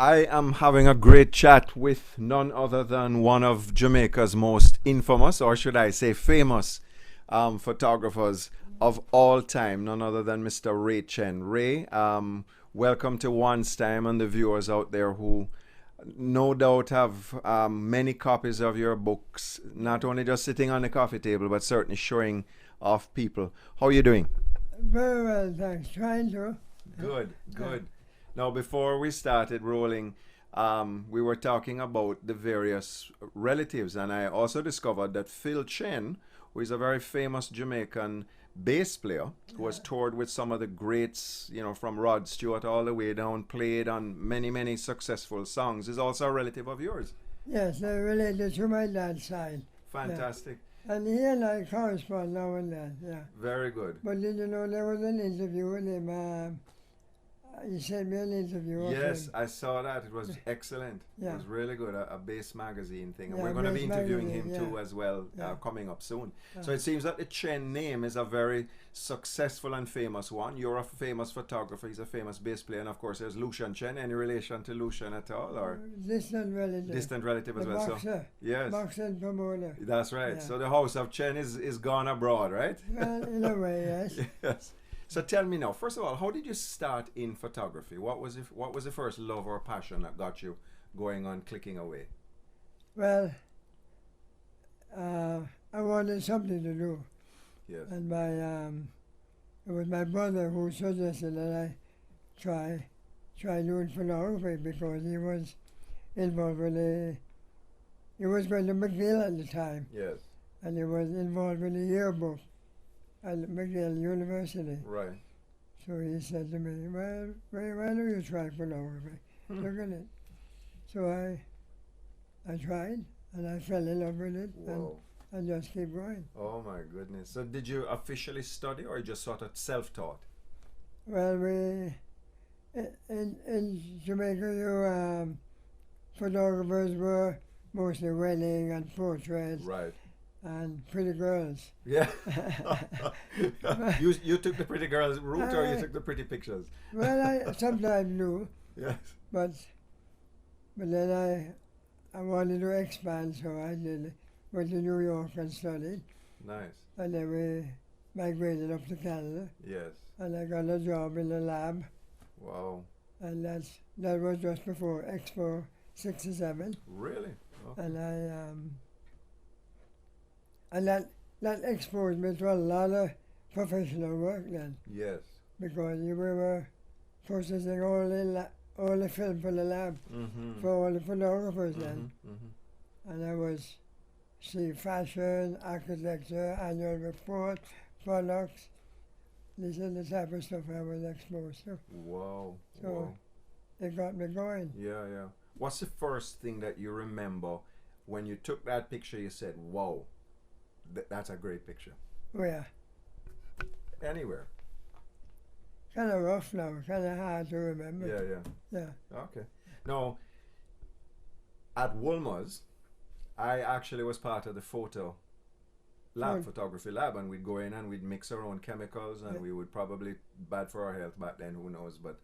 I am having a great chat with none other than one of Jamaica's most infamous, or should I say famous, photographers of all time, none other than Mr. Ray Chen. Ray, welcome to Oncetime and the viewers out there who no doubt have many copies of your books, not only just sitting on the coffee table, but certainly showing off people. How are you doing? Very well, thanks. Trying to. Good, good. Now, before we started rolling, we were talking about the various relatives, and I also discovered that Phil Chen, who is a very famous Jamaican bass player, who has toured with some of the greats, you know, from Rod Stewart all the way down, played on many, many successful songs, is also a relative of yours. Yes, they're related to my dad's side. Fantastic. Yeah. And he and I correspond now and then, yeah. Very good. But did you know there was an interview with him? He sent me an interview. Yes, I saw that. It was excellent. Yeah. It was really good. A bass magazine thing. And Yeah, we're going to be Bass interviewing magazine, him too yeah. as well, Yeah. coming up soon. Yeah. So it seems that the Chen name is a very successful and famous one. You're a famous photographer. He's a famous bass player. And of course, there's Lucian Chen. Any relation to Lucian at all? Or Distant relative. distant relative as The well? boxer. So, yes. Boxer and promoter. That's right. Yeah. So the house of Chen is gone abroad, right? Well, in a way, yes. Yes. So tell me now, first of all, how did you start in photography? What was the first love or passion that got you going on clicking away? Well, I wanted something to do. Yes. And it was my brother who suggested that I try doing photography because he was involved with he was going to McGill at the time. Yes. And he was involved with the yearbook at McGill University. Right. So he said to me, well, Ray, why don't you try photography? Look at it. So I tried, and I fell in love with it, Whoa. and I just keep going. Oh my goodness. So did you officially study or just sort of self-taught? Well, in Jamaica, photographers were mostly wedding and portraits Right. and pretty girls. Yeah. you took the pretty girls route or you took the pretty pictures? Well, I sometimes do, Yes. but then I wanted to expand, so I went to New York and studied, Nice. and then we migrated up to Canada, Yes. and I got a job in the lab, Wow. and that was just before Expo 67, Really? Okay. and that exposed me to a lot of professional work then, Yes. because we were processing all the film for the lab Mm-hmm. for all the photographers then, Mm-hmm. and I was see fashion, architecture, annual report, products. This is the type of stuff I was exposed to. Wow. So Wow. it got me going. Yeah, yeah. What's the first thing that you remember when you took that picture? You said, "Wow, that's a great picture." Where? Anywhere. Kind of rough now, kind of hard to remember. Yeah, yeah. Yeah. Okay. Now, at Woolmer's, I actually was part of the photo lab, Good. photography lab, and we'd go in and we'd mix our own chemicals, and Yeah. we would probably bad for our health back then. Who knows? But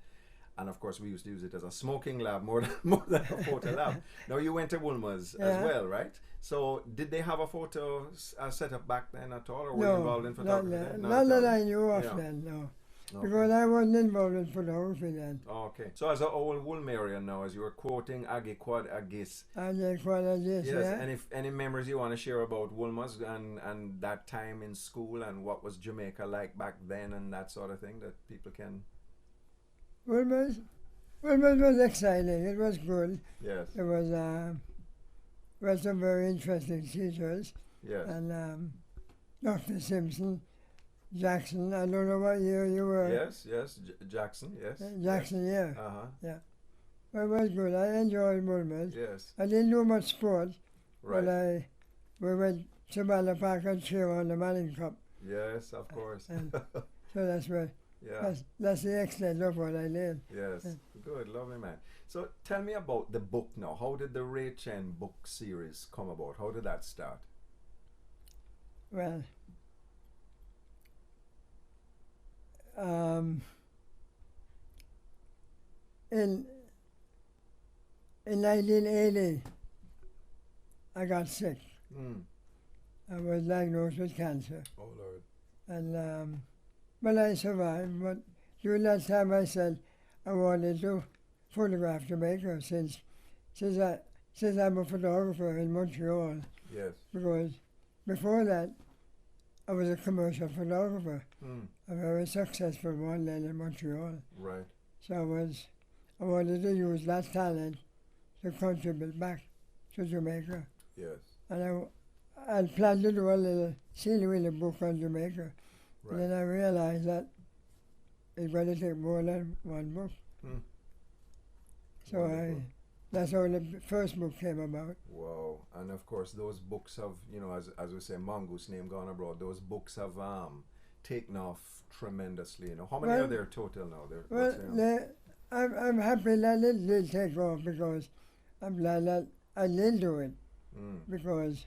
and of course we used to use it as a smoking lab more than a photo lab. Now you went to Woolmer's as Yeah. well, right? So did they have a photo setup back then at all, or were you No, involved in not photography that, then? not at that all? I knew of Yeah. then, no. Okay. Because I wasn't involved in photography then. Okay. So as an old Woolmerian now, as you were quoting Aggie Quad Agis, I did quite a this, yes, yeah. and if any memories you want to share about Woolmer's and that time in school and what was Jamaica like back then and that sort of thing that people can. Wilmer's was exciting. It was good. Yes. It was some very interesting teachers. Yes. And Dr. Simpson, Jackson, I don't know what year you were. Yes. Yes. Jackson. Yes. Jackson, yeah. Uh huh. Yeah. Well, it was good. I enjoyed Wilmer's. Yes. I didn't do much sport, Right. but we went to Manor Park and cheer on the Manning Cup. Yes. Of course. And so that's where Yeah. that's the extent of what I did. Yes. Yeah. Good. Lovely, man. So tell me about the book now. How did the Ray Chen book series come about? How did that start? Well, in in 1980, I got sick. Mm. I was diagnosed with cancer. Oh, Lord. And but I survived. But during that time, I said I wanted to photograph Jamaica since I'm a photographer in Montreal. Yes. Because before that, I was a commercial photographer, a very successful one then in Montreal. Right. So I wanted to use that talent to contribute back to Jamaica. Yes. And I planned to do a little scenery book on Jamaica. Right. And then I realized that it's going to take more than one book. Mm. So Wonderful. that's how the first book came about. Wow. And of course, those books have, you know, as we say, Mongoose name gone abroad, those books have taken off tremendously. You know, how many Well- are there total now? Well, I'm happy that it did take off because I'm glad that I did do it. Mm. Because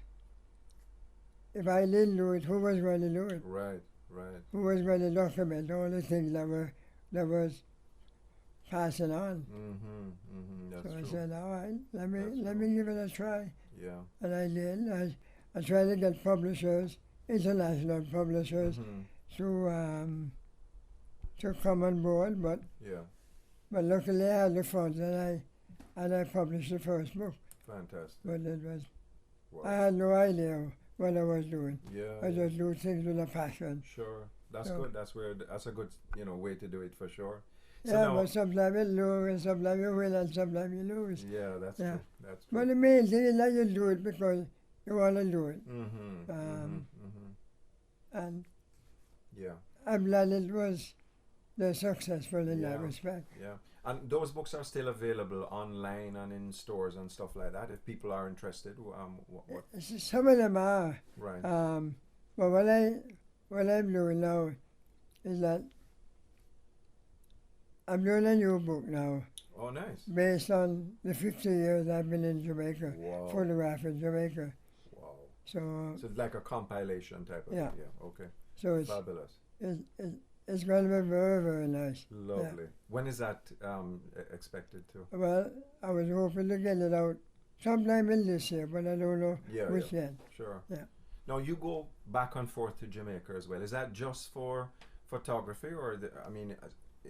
if I didn't do it, who was going to do it? Right, right. Who was going to document all the things that was passing on? Mm-hmm, mm-hmm. That's So I true. said, all right, let That's me give it a try. Yeah. And I did. I tried to get publishers, international publishers, Mm-hmm. to come on board, but Yeah. luckily I had the funds and I published the first book. Fantastic. But it was Wow. I had no idea what I was doing. Yeah. I just do things with a passion. Sure. That's So- good. That's a good, you know, way to do it for sure. So Yeah, now- but sometimes you lose, and sometimes you win, and sometimes you lose. Yeah, that's Yeah. true. That's But true. the main thing is that you do it because you want to do it. Mm-hmm. Um, And Yeah. I'm glad it was successful in that Yeah. respect. Yeah. And those books are still available online and in stores and stuff like that. If people are interested, what? Some of them are. Right. But what I'm doing now is that I'm doing a new book now Oh, nice. based on the 50 years I've been in Jamaica, Wow. photographing Jamaica. Wow. So So it's like a compilation type of Yeah. thing. Yeah. Okay. it's Fabulous. it's going to be very, very nice. Lovely. When is that expected to? Well, I was hoping to get it out sometime in this year, but I don't know Yeah. which Yeah. yet. Sure. Yeah. Now you go back and forth to Jamaica as well. Is that just for photography, or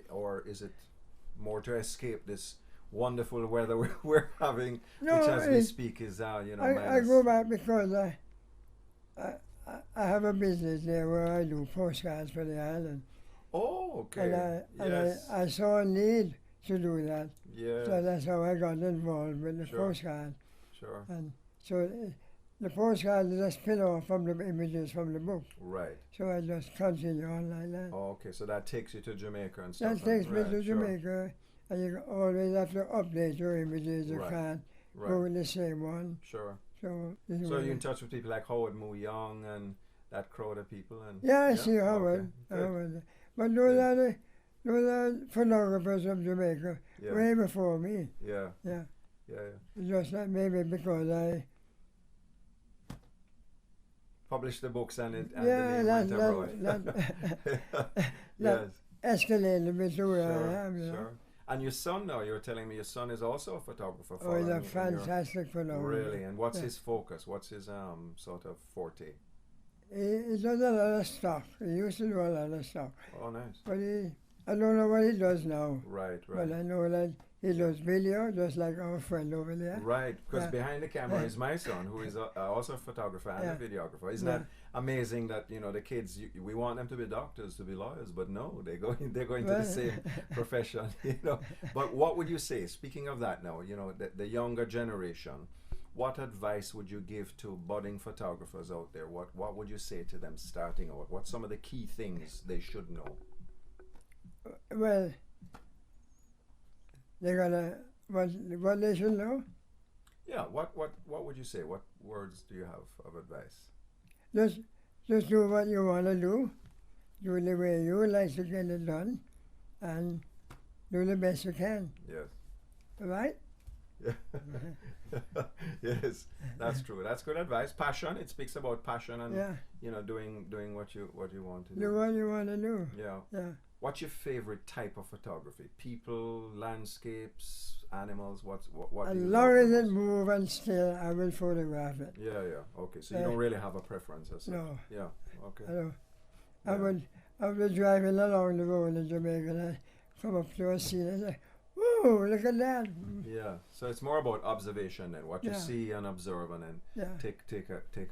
or is it more to escape this wonderful weather we're having, No, which as we it- speak is I minus. go back because I have a business there where I do postcards for the island. Oh, okay. And Yes. I saw a need to do that. Yeah. So that's how I got involved with the Sure. postcard. Sure. And so the postcard is a spin-off from the images from the book. Right. So I just continue on like that. Oh, okay. So that takes you to Jamaica and stuff. That takes me right, to sure. Jamaica, and you always have to update your images. You Right. can't Right. go with the same one. Sure. So, this is So what you're I- in touch with people like Howard Moo Young and that crowd of people, and Yeah, I see Howard. Okay. Good. Howard. But those are photographers from Jamaica Yeah. way before me. Yeah. Yeah. Yeah. It's just that maybe because I Publish the books and the yeah, name went abroad. that Yes. escalated me to where Sure. I am. You know? Sure. And your son now, you were telling me your son is also a photographer. Oh, he's a following in your- fantastic photographer. Really? And what's Yeah. his focus? What's his sort of forte? He does a lot of stuff. He used to do a lot of stuff. Oh, nice. But I don't know what he does now. Right, But right. I know that he does video, just like our friend over there. Right, because Yeah. behind the camera is my son, who is also a photographer and Yeah. a videographer. Isn't Yeah. that amazing that the kids? We want them to be doctors, to be lawyers, but no, they go into the Right. same profession. But what would you say? Speaking of that, now the younger generation. What advice would you give to budding photographers out there? What would you say to them starting out? What's some of the key things they should know? Well, they gotta what they should know. Yeah. What would you say? What words do you have of advice? Just do what you want to do. Do it the way you like to get it done, and do the best you can. Yes. Right? Yes, that's true. That's good advice. Passion. It speaks about passion and Yeah. doing what you want to Do do. what you want to do. Yeah. Yeah. What's your favorite type of photography? People, landscapes, animals? What As do you long love as the it most? move and still, I will photograph it. Yeah, yeah. Okay, so you Uh, don't really have a preference as such. no, Yeah. Okay. I don't. Yeah. I would be driving along the road in Jamaica and I come up to a scene and say, "Whoa, look at that!" Yeah. So it's more about observation then, what you Yeah. see and observe, and then Yeah. take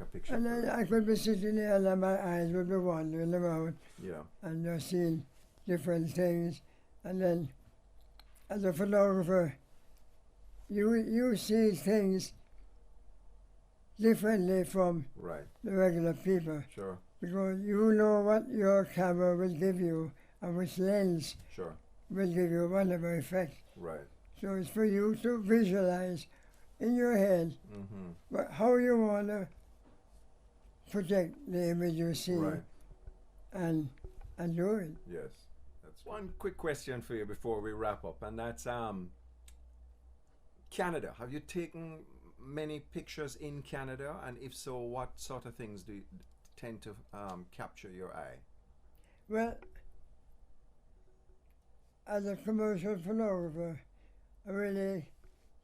a picture. And for then it. I could be sitting there and then my eyes would be wandering around Yeah. and just seeing different things. And then as a photographer, you see things differently from Right. the regular people Sure. because you know what your camera will give you and which lens Sure. will give you whatever effect. Right. So it's for you to visualize in your head Mm-hmm. how you want to project the image you see Right. and do it. Yes. That's one quick question for you before we wrap up, and that's Canada. Have you taken many pictures in Canada, and if so, what sort of things do you tend to capture your eye? Well, as a commercial photographer, I really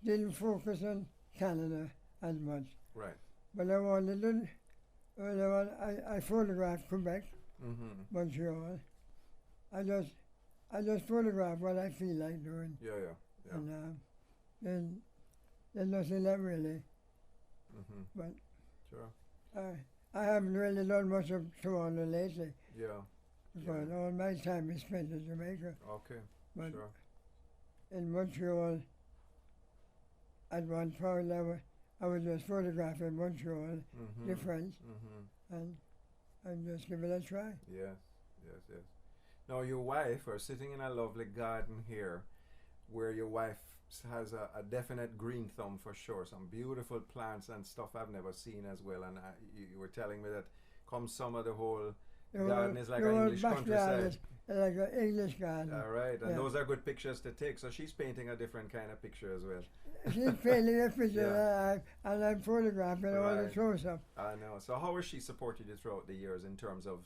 didn't focus on Canada as much. Right. But I wanted to, I photographed Quebec, Mm-hmm. Montreal. I just photograph what I feel like doing. Yeah, yeah, yeah. And then there's nothing that really, Mm-hmm. but Sure. I haven't really done much of Toronto lately Yeah. because all my time is spent in Jamaica. Okay. But Sure. in Montreal, at one point I was just photographing Montreal, Mm-hmm. different, Mm-hmm. and just give it a try. Yes. Yes. Yes. Now, your wife are sitting in a lovely garden here, where your wife has a definite green thumb for sure. Some beautiful plants and stuff I've never seen as well. And you were telling me that come summer, the whole garden is like the an whole English backyard countryside. is like an English garden. All right, and Yeah. those are good pictures to take. So she's painting a different kind of picture as well. She's painting a picture Yeah. and I'm photographing all the Right. close-up. I know. So how has she supported you throughout the years in terms of,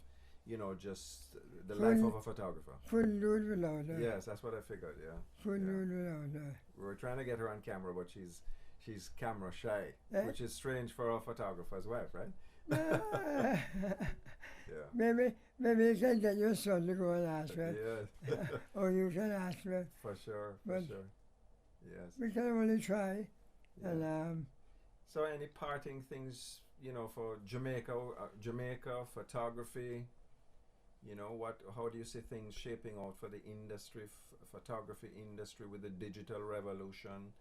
just the Couldn't- life of a photographer? Couldn't do it without her. Yes, that's what I figured. Yeah. Couldn't Yeah. do it without her. We were trying to get her on camera, but she's camera shy, Eh? which is strange for a photographer's wife, right? Yeah. Maybe you can get your son to go and ask her, Yes. or you can ask her. For sure. For But- sure. Yes. We can only try. Yeah. And So, any parting things, for Jamaica photography? How do you see things shaping out for the industry, photography industry with the digital revolution?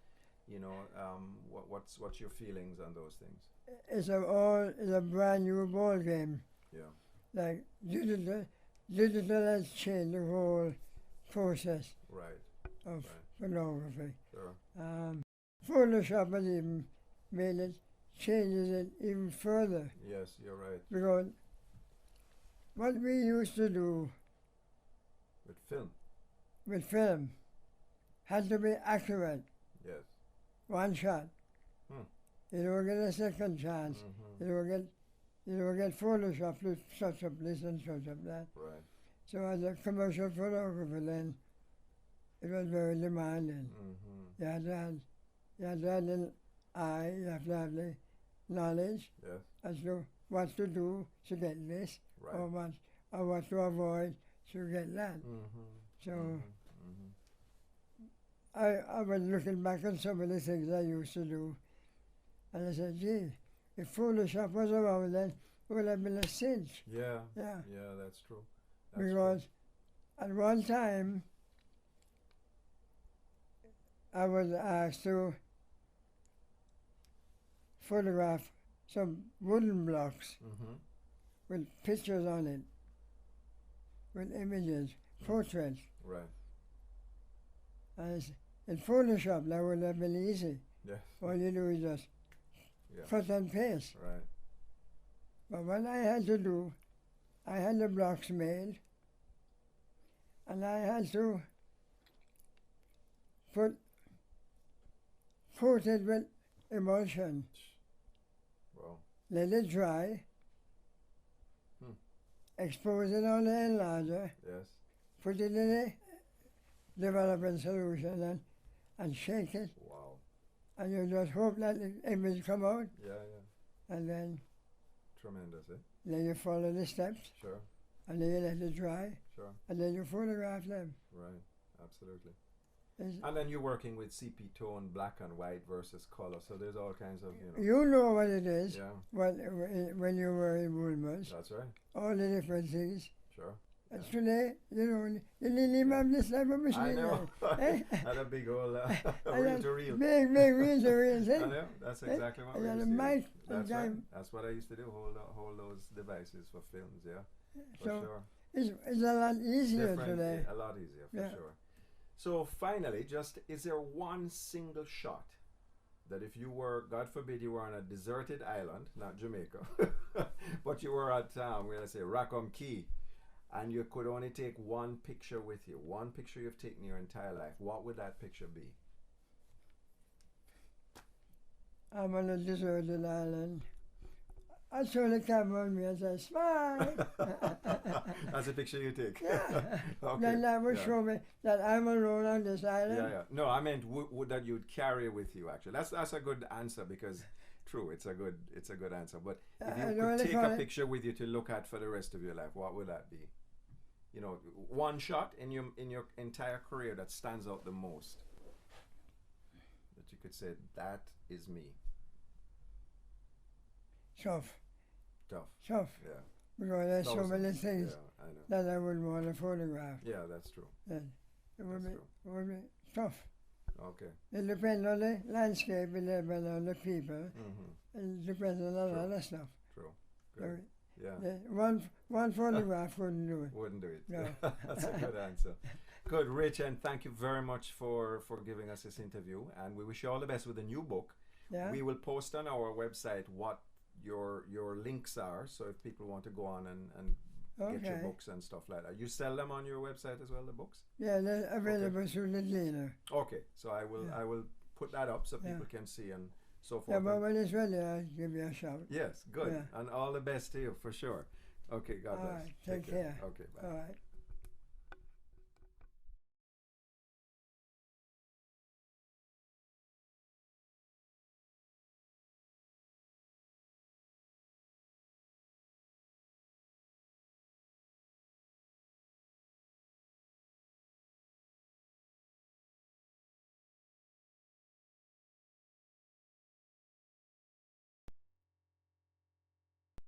What's your feelings on those things? it's a brand new ball game. Yeah. Like digital has changed the whole process Right. of Right. photography. Sure. Photoshop has even made it, changes it even further Yes, you're right. because what we used to do With film. with film had to be accurate, Yes. one shot. Hmm. You don't get a second chance. Mm-hmm. You don't get Photoshop to touch up this and touch up that. Right. So as a commercial photographer then, it was very demanding. Mm-hmm. You had to have the eye, you have to have the knowledge Yes. as to what to do to get this, Right. or what to avoid to get that. Mm-hmm. So Mm-hmm. I was looking back on some of the things I used to do, and I said, gee, if Photoshop was around then, it would have been a cinch. Yeah. Yeah, Yeah, that's true. That's because at one time I was asked to photograph some wooden blocks true. Mm-hmm. with pictures on it, with images, portraits. Right. And in Photoshop, that would have been easy. Yes. All you do is just Yeah. cut and paste. Right. But what I had to do, I had the blocks made, and I had to coat it with emulsion, Well. let it dry, Hmm. expose it on the enlarger, Yes. put it in it, develop a solution and shake it. Wow. And you just hope that the image come out, Yeah, yeah. and then Tremendous, eh? you follow the steps, Sure, and then you let it dry, sure. and then you photograph them. Right, absolutely. It's- And then you're working with CP tone, black and white versus color. So there's all kinds of, you know what it is Yeah, when you were in Woolworths, that's right. all the different things. Sure. And today, you didn't even have this type of machine. I know. Eh? Had a big old And reel to reel. Big reel to reel, I eh? know. That's exactly what I we got used a to mic do. and That's right. time. That's what I used to do. Hold those devices for films. Yeah, for So sure. it's a lot easier today. A lot easier for Yeah. sure. So finally, just is there one single shot that if you were, God forbid, you were on a deserted island, not Jamaica, but you were at, we're gonna say Rackham Key, and you could only take one picture with you, one picture you've taken your entire life, what would that picture be? I'm on a deserted island. I saw the camera on me and said, smile. That's a picture you take. Yeah. Okay. Then that would Yeah. show me that I'm alone on this island. Yeah, yeah. No, I meant would that you'd carry with you. Actually, that's a good answer because, true, it's a good answer. But if I you don't could take call a it- picture with you to look at for the rest of your life, what would that be? You know, one shot in your entire career that stands out the most. That you could say that is me. Tough. Tough. Because there's so many Thousands. things Yeah, I know. that I would want to photograph. Yeah, that's true. Then it would That's be, true. it would be tough. Okay. It depends on the landscape, it depends on the people, Mm-hmm. it depends on a lot True. of stuff. True. So, Good. Yeah. one photograph wouldn't do it. Wouldn't do it. No. That's a good answer. Good, Ray Chen, thank you very much for giving us this interview, and we wish you all the best with the new book. Yeah? We will post on our website what your links are, so if people want to go on and get your Okay. books and stuff like that. You sell them on your website as well, the books? Yeah, they're available through the dealer. Okay, so I will put that up so people can see and so forth. Yeah, but when it's ready, I'll give you a shout. Yes, good. Yeah. And all the best to you for sure. Okay, God All bless. right, take care. Okay, bye. All right.